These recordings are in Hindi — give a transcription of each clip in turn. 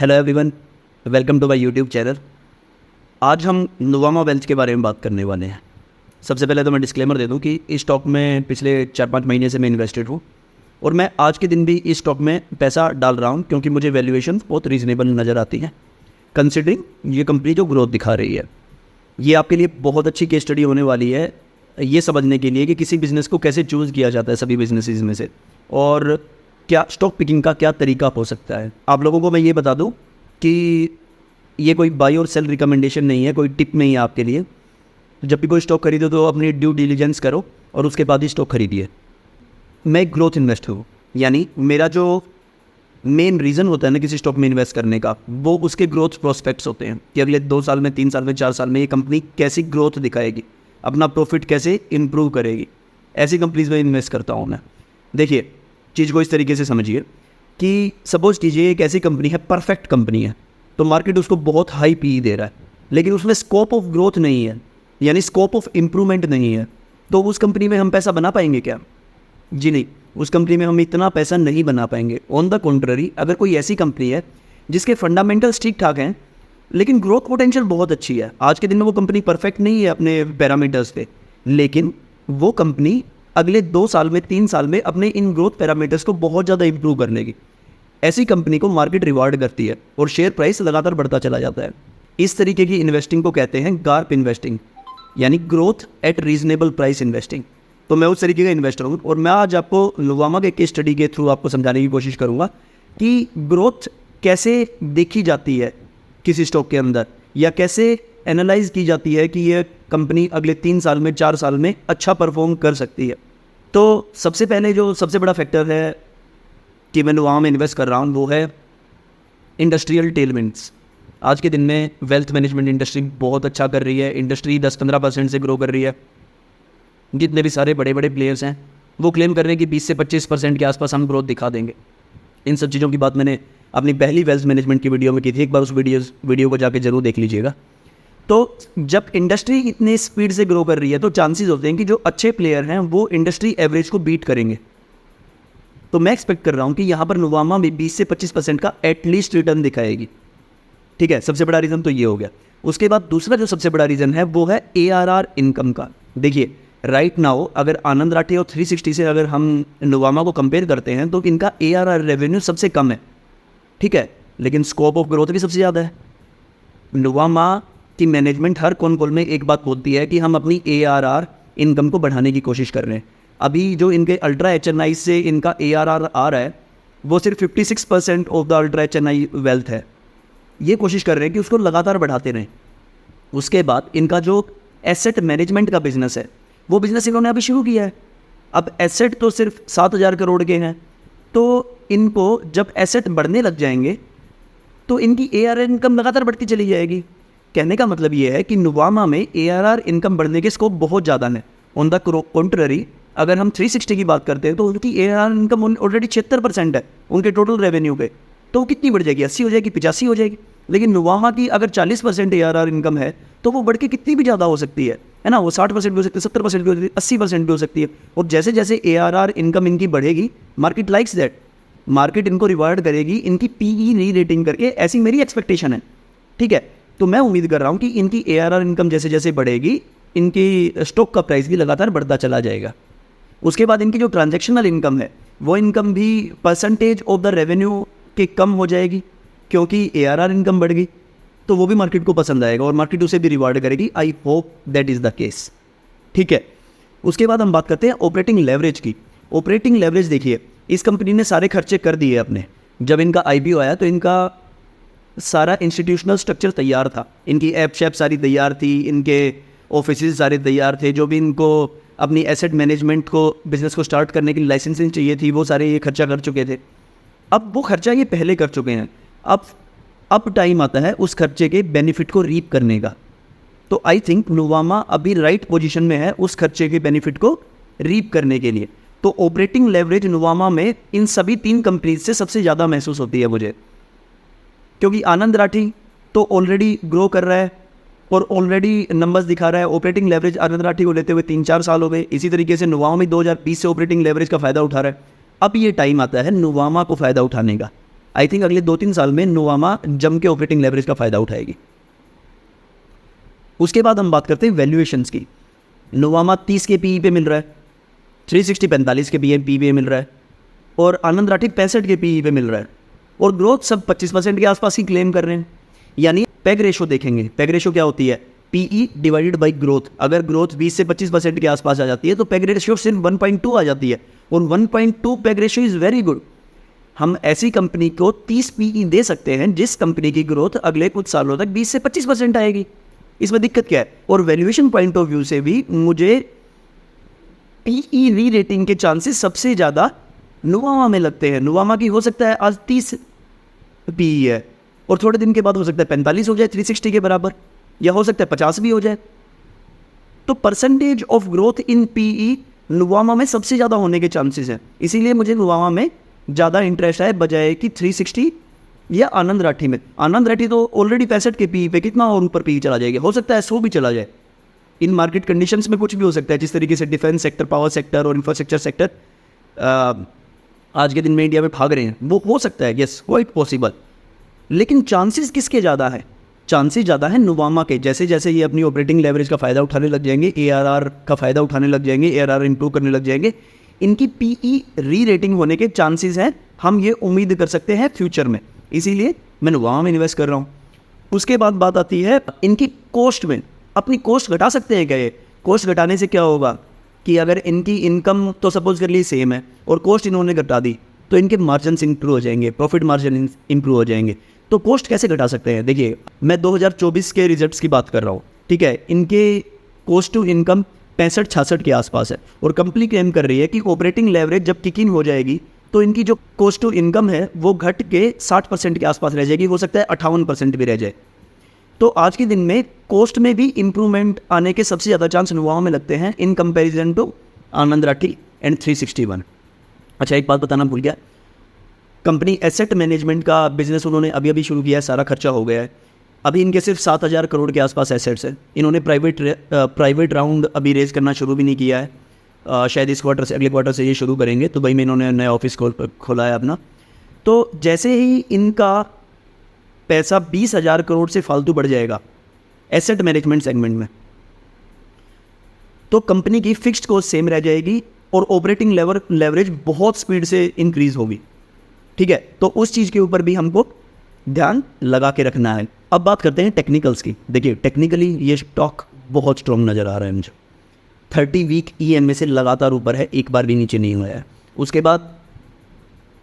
Hello everyone, welcome to my YouTube channel. आज हम नुवामा वेल्थ के बारे में बात करने वाले हैं। सबसे पहले तो मैं डिस्क्लेमर दे दूं कि इस स्टॉक में पिछले 4-5 महीने से मैं इन्वेस्टेड हूं और मैं आज के दिन भी इस स्टॉक में पैसा डाल रहा हूं क्योंकि मुझे वैल्यूएशन बहुत रीज़नेबल नज़र आती है कंसिडरिंग ये कंपनी जो ग्रोथ दिखा रही है। ये आपके लिए बहुत अच्छी केस स्टडी होने वाली है ये समझने के लिए कि किसी बिज़नेस को कैसे चूज़ किया जाता है सभी बिजनेसेस में से, और क्या स्टॉक पिकिंग का क्या तरीका हो सकता है। आप लोगों को मैं ये बता दूं कि ये कोई बाई और सेल रिकमेंडेशन नहीं है, कोई टिप नहीं है आपके लिए। जब भी कोई स्टॉक खरीदो तो अपनी ड्यू डिलीजेंस करो और उसके बाद ही स्टॉक खरीदिए। मैं एक ग्रोथ इन्वेस्टर हूँ, यानी मेरा जो मेन रीज़न होता है ना किसी स्टॉक में इन्वेस्ट करने का, वो उसके ग्रोथ प्रोस्पेक्ट्स होते हैं कि अगले 2 साल में, 3 साल में, 4 साल में ये कंपनी कैसी ग्रोथ दिखाएगी, अपना प्रॉफिट कैसे इम्प्रूव करेगी। ऐसी कंपनीज में इन्वेस्ट करता हूँ मैं। देखिए, चीज़ को इस तरीके से समझिए कि सपोज कीजिए एक ऐसी कंपनी है, परफेक्ट कंपनी है, तो मार्केट उसको बहुत हाई पी दे रहा है, लेकिन उसमें स्कोप ऑफ ग्रोथ नहीं है, यानी स्कोप ऑफ इम्प्रूवमेंट नहीं है। तो उस कंपनी में हम पैसा बना पाएंगे क्या? जी नहीं, उस कंपनी में हम इतना पैसा नहीं बना पाएंगे। ऑन द कॉन्ट्ररी, अगर कोई ऐसी कंपनी है जिसके फंडामेंटल्स ठीक ठाक हैं लेकिन ग्रोथ पोटेंशियल बहुत अच्छी है, आज के दिन में वो कंपनी परफेक्ट नहीं है अपने पैरामीटर्स पे, लेकिन वो कंपनी अगले 2 साल में, 3 साल में अपने इन ग्रोथ पैरामीटर्स को बहुत ज़्यादा इंप्रूव कर लेगी, ऐसी कंपनी को मार्केट रिवार्ड करती है और शेयर प्राइस लगातार बढ़ता चला जाता है। इस तरीके की इन्वेस्टिंग को कहते हैं गार्प इन्वेस्टिंग, यानी growth at reasonable price investing. तो मैं उस तरीके का इन्वेस्टर हूँ और मैं आज आपको नुवामा के केस स्टडी के थ्रू आपको समझाने की कोशिश करूँगा कि ग्रोथ कैसे देखी जाती है किसी स्टॉक के अंदर, या कैसे एनालाइज की जाती है कि ये कंपनी अगले 3 साल में, 4 साल में अच्छा परफॉर्म कर सकती है। तो सबसे पहले जो सबसे बड़ा फैक्टर है कि मैं नुवामा में इन्वेस्ट कर रहा हूँ वो है इंडस्ट्रियल टेलमेंट्स। आज के दिन में वेल्थ मैनेजमेंट इंडस्ट्री बहुत अच्छा कर रही है, इंडस्ट्री 10-15% से ग्रो कर रही है। जितने भी सारे बड़े बड़े प्लेयर्स हैं वो क्लेम कर रहे हैं कि 20 से 25% के आसपास हम ग्रोथ दिखा देंगे। इन सब चीज़ों की बात मैंने अपनी पहली वेल्थ मैनेजमेंट की वीडियो में की थी, एक बार उस वीडियो को जाके जरूर देख लीजिएगा। तो जब इंडस्ट्री इतनी स्पीड से ग्रो कर रही है तो चांसेस होते हैं कि जो अच्छे प्लेयर हैं वो इंडस्ट्री एवरेज को बीट करेंगे। तो मैं एक्सपेक्ट कर रहा हूँ कि यहाँ पर नुवामा में 20 से 25% का एटलीस्ट रिटर्न दिखाएगी। ठीक है, सबसे बड़ा रीज़न तो ये हो गया। उसके बाद दूसरा जो सबसे बड़ा रीज़न है वो है ARR इनकम का। देखिए, राइट नाउ अगर आनंद राठी और 360 से अगर हम नुवामा को कंपेयर करते हैं तो इनका ARR रेवेन्यू सबसे कम है, ठीक है, लेकिन स्कोप ऑफ ग्रोथ भी सबसे ज़्यादा है। नुवामा की मैनेजमेंट हर कॉल में एक बात बोलती है कि हम अपनी ARR इनकम को बढ़ाने की कोशिश कर रहे हैं। अभी जो इनके अल्ट्रा HNI से इनका ARR आ रहा है वो सिर्फ 56% of the ultra HNI wealth है। ये कोशिश कर रहे हैं कि उसको लगातार बढ़ाते रहें। उसके बाद इनका जो एसेट मैनेजमेंट का बिजनेस है वो बिज़नेस इन्होंने अभी शुरू किया है। अब एसेट तो सिर्फ 7,000 करोड़ के हैं, तो इनको जब एसेट बढ़ने लग जाएंगे तो इनकी ARR इनकम लगातार बढ़ती चली जाएगी। कहने का मतलब ये है कि नुवामा में ARR इनकम बढ़ने के स्कोप बहुत ज़्यादा है। ऑन द कॉन्ट्ररी, अगर हम 360 की बात करते हैं तो उनकी ARR इनकम ऑलरेडी 76% है उनके टोटल रेवेन्यू पे, तो वो कितनी बढ़ जाएगी? 80 हो जाएगी, 85 हो जाएगी। लेकिन नुवामा की अगर 40% ARR इनकम है तो वो बढ़ के कितनी भी ज़्यादा हो सकती है ना? वो 60% भी हो सकती है, 70% भी हो सकती है, 80% भी हो सकती है। और जैसे जैसे ARR इनकम इनकी बढ़ेगी, मार्केट लाइक्स दैट, मार्केट इनको रिवार्ड करेगी इनकी PE री रेटिंग करके, ऐसी मेरी एक्सपेक्टेशन है। ठीक है, तो मैं उम्मीद कर रहा हूँ कि इनकी ARR इनकम जैसे जैसे बढ़ेगी इनकी स्टॉक का प्राइस भी लगातार बढ़ता चला जाएगा। उसके बाद इनकी जो ट्रांजैक्शनल इनकम है वो इनकम भी परसेंटेज ऑफ द रेवेन्यू के कम हो जाएगी क्योंकि ARR इनकम बढ़ गई, तो वो भी मार्केट को पसंद आएगा और मार्केट उसे भी रिवार्ड करेगी। I hope that is the case. ठीक है, उसके बाद हम बात करते हैं ऑपरेटिंग लेवरेज की। ऑपरेटिंग लेवरेज देखिए, इस कंपनी ने सारे खर्चे कर दिए अपने। जब इनका IPO आया तो इनका सारा इंस्टीट्यूशनल स्ट्रक्चर तैयार था, इनकी ऐप शैप सारी तैयार थी, इनके ऑफिसेज सारे तैयार थे, जो भी इनको अपनी एसेट मैनेजमेंट को, बिजनेस को स्टार्ट करने के लिए लाइसेंसिंग चाहिए थी, वो सारे ये खर्चा कर चुके थे। अब वो खर्चा ये पहले कर चुके हैं, अब टाइम आता है उस खर्चे के बेनिफिट को रीप करने का। तो आई थिंक नुवामा अभी राइट पोजीशन में है उस खर्चे के बेनिफिट को रीप करने के लिए। तो ऑपरेटिंग लेवरेज नुवामा में इन सभी 3 कंपनीज से सबसे ज़्यादा महसूस होती है मुझे, क्योंकि आनंद राठी तो ऑलरेडी ग्रो कर रहा है और ऑलरेडी नंबर्स दिखा रहा है। ऑपरेटिंग लेवरेज आनंद राठी को लेते हुए 3-4 साल हो गए। इसी तरीके से नुवामा में 2020 से ऑपरेटिंग लेवरेज का फ़ायदा उठा रहा है। अब ये टाइम आता है नुवामा को फ़ायदा उठाने का। आई थिंक अगले 2-3 साल में नोवामा जम के ऑपरेटिंग लेवरेज का फ़ायदा उठाएगी। उसके बाद हम बात करते हैं वैल्यूएशंस की। नोवामा 30 के पीई पे मिल रहा है, 360 45 के पीई पे मिल रहा है, और आनंद राठी 65 के पीई पे मिल रहा है, और ग्रोथ सब 25% के आसपास ही क्लेम कर रहे हैं। यानी पेग रेशो देखेंगे, पेग रेशो क्या होती है, पीई डिवाइडेड बाई ग्रोथ। अगर ग्रोथ 20 से 25% के आसपास आ जाती है तो पेग रेशो सिर्फ 1.2 आ जाती है, और 1.2 peg ratio is very good. हम ऐसी कंपनी को 30 पीई दे सकते हैं जिस कंपनी की ग्रोथ अगले कुछ सालों तक 20 से 25% आएगी। इसमें दिक्कत क्या है? और वैल्यूएशन पॉइंट ऑफ व्यू से भी मुझे पीई री रेटिंग के चांसेस सबसे ज़्यादा नोवामा में लगते हैं। नोवामा की हो सकता है आज 30 पीई है, और थोड़े दिन के बाद हो सकता है 45 हो जाए 360 के बराबर, या हो सकता है 50 भी हो जाए। तो percentage of growth in PE Nuvama में सबसे ज़्यादा होने के चांसेस हैं। इसीलिए मुझे नोवामा में ज़्यादा इंटरेस्ट है बजाय कि 360 या आनंद राठी में। आनंद राठी तो ऑलरेडी 65 के पीई पे कितना और ऊपर पीई चला जाएगा, हो सकता है 100 भी चला जाए। इन मार्केट कंडीशंस में कुछ भी हो सकता है, जिस तरीके से डिफेंस सेक्टर, पावर सेक्टर और इंफ्रास्ट्रक्चर सेक्टर आज के दिन में इंडिया में भाग रहे हैं, वो हो सकता है, यस क्वाइट पॉसिबल। लेकिन चांसेस किसके ज़्यादा है? चांसेस ज़्यादा है नोवामा के। जैसे जैसे ये अपनी ऑपरेटिंग लेवरेज का फ़ायदा उठाने लग जाएंगे, ARR का फ़ायदा उठाने लग जाएंगे, ARR इंप्रूव करने लग जाएंगे, इनकी पीई री रेटिंग होने के चांसेस हैं, हम ये उम्मीद कर सकते हैं फ्यूचर में। इसीलिए मैं नोवामा में इन्वेस्ट कर रहा हूँ। उसके बाद बात आती है इनकी कॉस्ट में। अपनी कॉस्ट घटा सकते हैं क्या ये? कॉस्ट घटाने से क्या होगा कि अगर इनकी इनकम तो सपोज कर ली सेम है और कॉस्ट इन्होंने घटा दी तो इनके मार्जिन इंप्रूव हो जाएंगे, प्रॉफिट मार्जिन इंप्रूव हो जाएंगे। तो कॉस्ट कैसे घटा सकते हैं? देखिए, मैं 2024 के रिजल्ट्स की बात कर रहा हूँ, ठीक है। इनके कॉस्ट टू इनकम 65-66 के आसपास है, और कंपनी क्लेम कर रही है कि ऑपरेटिंग लेवरेज जब किक इन हो जाएगी तो इनकी जो कॉस्ट टू इनकम है वो घट के 60% के आसपास रह जाएगी, हो सकता है 58% भी रह जाए। तो आज के दिन में कॉस्ट में भी इंप्रूवमेंट आने के सबसे ज़्यादा चांस नोवामा में लगते हैं in comparison to Anand Rathi and 361। अच्छा, एक बात बताना भूल गया, कंपनी एसेट मैनेजमेंट का बिजनेस उन्होंने अभी अभी शुरू किया है, सारा खर्चा हो गया है। अभी इनके सिर्फ 7,000 करोड़ के आसपास एसेट्स हैं। इन्होंने प्राइवेट राउंड अभी रेज करना शुरू भी नहीं किया है, शायद इस क्वार्टर से, अगले क्वार्टर से ये शुरू करेंगे। तो भाई में इन्होंने नया ऑफिस खोला है अपना। तो जैसे ही इनका पैसा 20,000 करोड़ से फालतू बढ़ जाएगा एसेट मैनेजमेंट सेगमेंट में, तो कंपनी की फिक्स्ड कॉस्ट सेम रह जाएगी और ऑपरेटिंग लेवरेज बहुत स्पीड से इंक्रीज होगी, ठीक है। तो उस चीज़ के ऊपर भी हमको ध्यान लगा के रखना है। अब बात करते हैं टेक्निकल्स की। देखिए, टेक्निकली ये स्टॉक बहुत स्ट्रॉन्ग नज़र आ रहा है मुझे। 30 वीक EMA से लगातार ऊपर है, एक बार भी नीचे नहीं हुआ है। उसके बाद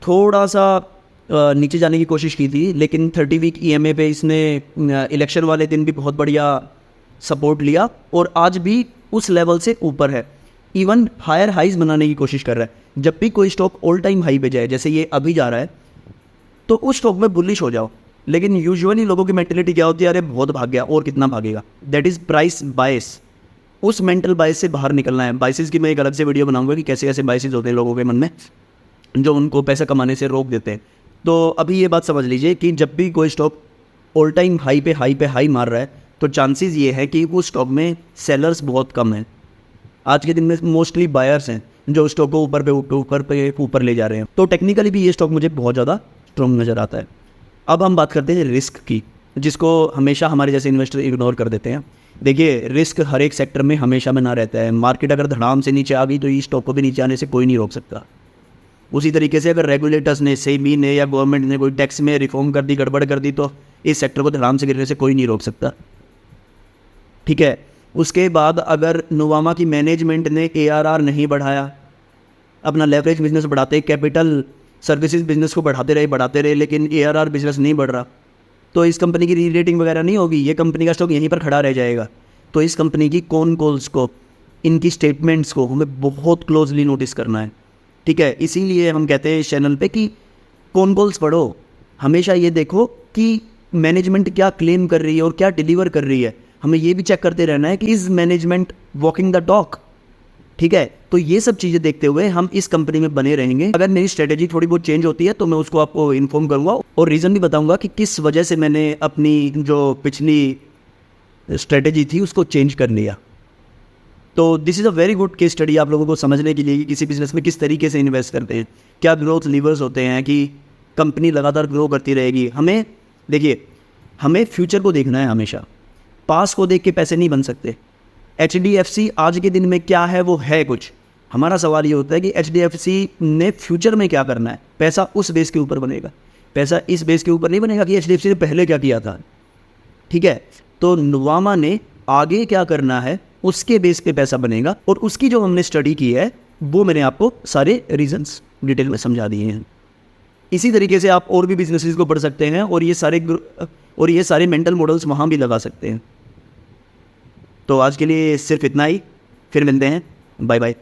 थोड़ा सा नीचे जाने की कोशिश की थी, लेकिन 30 वीक EMA पे इसने इलेक्शन वाले दिन भी बहुत बढ़िया सपोर्ट लिया, और आज भी उस लेवल से ऊपर है, इवन हायर हाइज बनाने की कोशिश कर रहा है। जब भी कोई स्टॉक ऑल टाइम हाई पे जाए, जैसे ये अभी जा रहा है, तो उस स्टॉक में बुलिश हो जाओ। लेकिन यूजुअली लोगों की मेंटेलिटी क्या होती है, अरे बहुत भाग गया और कितना भागेगा, दैट इज़ प्राइस बायस। उस मेंटल बायस से बाहर निकलना है। बायसेस की मैं एक अलग से वीडियो बनाऊंगा कि कैसे कैसे बायसेस होते हैं लोगों के मन में जो उनको पैसा कमाने से रोक देते हैं। तो अभी ये बात समझ लीजिए कि जब भी कोई स्टॉक ऑल टाइम हाई पे हाई मार रहा है, तो चांसेस ये है कि उस स्टॉक में सेलर्स बहुत कम हैं। आज के दिन में मोस्टली बायर्स हैं जो स्टॉक को ऊपर ले जा रहे हैं। तो टेक्निकली भी ये स्टॉक मुझे बहुत ज़्यादा स्ट्रॉन्ग नज़र आता है। अब हम बात करते हैं रिस्क की, जिसको हमेशा हमारे जैसे इन्वेस्टर इग्नोर कर देते हैं। देखिए, रिस्क हर एक सेक्टर में हमेशा बना रहता है। मार्केट अगर धड़ाम से नीचे आ गई तो इस स्टॉक को भी नीचे आने से कोई नहीं रोक सकता। उसी तरीके से अगर रेगुलेटर्स ने, सेबी ने या गवर्नमेंट ने कोई टैक्स में रिफॉर्म कर दी, गड़बड़ कर दी, तो इस सेक्टर को धड़ाम से गिरने से कोई नहीं रोक सकता, ठीक है। उसके बाद अगर नोवामा की मैनेजमेंट ने ARR नहीं बढ़ाया, अपना लेवरेज बिजनेस बढ़ाते, कैपिटल सर्विसेज बिजनेस को बढ़ाते रहे, लेकिन ARR बिजनेस नहीं बढ़ रहा, तो इस कंपनी की री रेटिंग वगैरह नहीं होगी, ये कंपनी का स्टॉक यहीं पर खड़ा रह जाएगा। तो इस कंपनी की कॉन कॉल्स को, इनकी स्टेटमेंट्स को हमें बहुत क्लोजली नोटिस करना है, ठीक है। इसीलिए हम कहते हैं इस चैनल पे कि कॉन कॉल्स पढ़ो, हमेशा ये देखो कि मैनेजमेंट क्या क्लेम कर रही है और क्या डिलीवर कर रही है। हमें ये भी चेक करते रहना है कि is management walking the talk, ठीक है। तो ये सब चीज़ें देखते हुए हम इस कंपनी में बने रहेंगे। अगर मेरी स्ट्रेटेजी थोड़ी बहुत चेंज होती है तो मैं उसको आपको इन्फॉर्म करूँगा, और रीज़न भी बताऊँगा कि किस वजह से मैंने अपनी जो पिछली स्ट्रेटेजी थी उसको चेंज कर लिया। तो this is a very good case study आप लोगों को समझने के लिए कि किसी बिजनेस में किस तरीके से इन्वेस्ट करते हैं, क्या ग्रोथ लीवर्स होते हैं, कि कंपनी लगातार ग्रो करती रहेगी। हमें देखिए, हमें फ्यूचर को देखना है हमेशा, पास को देख के पैसे नहीं बन सकते। HDFC आज के दिन में क्या है, वो है कुछ। हमारा सवाल ये होता है कि HDFC ने फ्यूचर में क्या करना है। पैसा उस बेस के ऊपर बनेगा, पैसा इस बेस के ऊपर नहीं बनेगा कि HDFC ने पहले क्या किया था, ठीक है। तो नुवामा ने आगे क्या करना है उसके बेस पे पैसा बनेगा, और उसकी जो हमने स्टडी की है वो मैंने आपको सारे रीजंस डिटेल में समझा दिए हैं। इसी तरीके से आप और भी बिजनेसेस को पढ़ सकते हैं, और ये सारे मेंटल मॉडल्स वहाँ भी लगा सकते हैं। तो आज के लिए सिर्फ इतना ही, फिर मिलते हैं, बाय बाय।